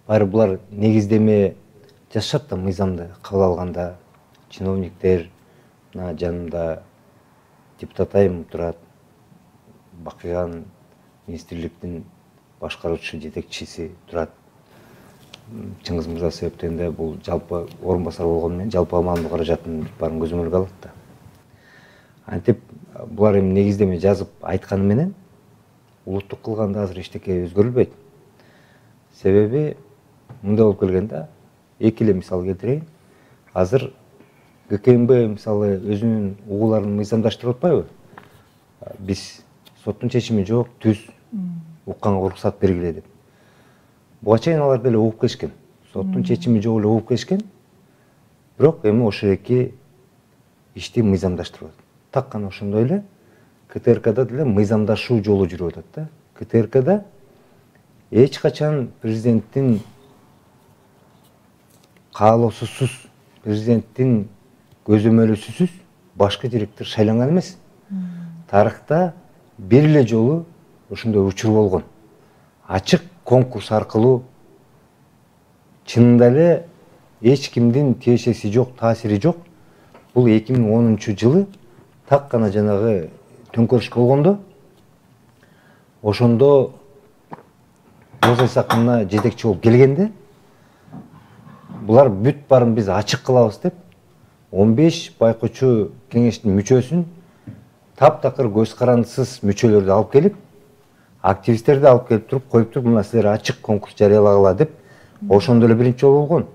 Баары булар негиздеме жасашат да мыйзамды кабыл алганда. Чиновниктер мына жанымда депутат айым турат, Бакыган министрликтин башкаруучу жетекчиси турат. Чыңгыз мырза себептен бул жалпы орун басар болгону менен жалпы маалымат каражатын баарын көзөмөлгө алат да. Антип булар эми негиздеме жазып айтканы менен улуттук кылганда азыр эчтеке өзгөрүлбөйт. Себеби мындай болуп келгенде эки эле мисал келтирейин. Азыр ГКМБ мисалы өзүнүн угууларын мыйзамдаштырып атпайбы? Биз соттун чечими жок, түз укканга уруксат бергиле деп. Буга чейин алар деле угуп келишкен. Соттун чечими жок эле угуп келишкен. Бирок эми ошо эки ишти мыйзамдаштырып атат. Так гана ошондой эле КТРКда деле мыйзамдашуу жолу жүрүп атат да. КТРКда эч качан президенттин каалоосусуз, президенттин көзөмөлүсүсүз башкы директор шайланган эмес. Тарыхта бир эле жолу ошондой учур болгон. Ачык конкурс аркылуу чынында эле эч кимдин тиешеси жок, таасири жок. Бул 2010-жылы так гана жанагы төңкөрүш болгондо ошондо Оозай Сакынына жетекчи болуп келгенде булар бүт баарын биз ачык кылабыз деп 15 байкоочу кеңештин мүчөсүн таптакыр көз карандысыз мүчөлөрдү алып келип, активисттерди алып келип туруп, коюп туруп, мына силер ачык конкурс жарыялагыла деп ошондо эле биринчи жолу болгон.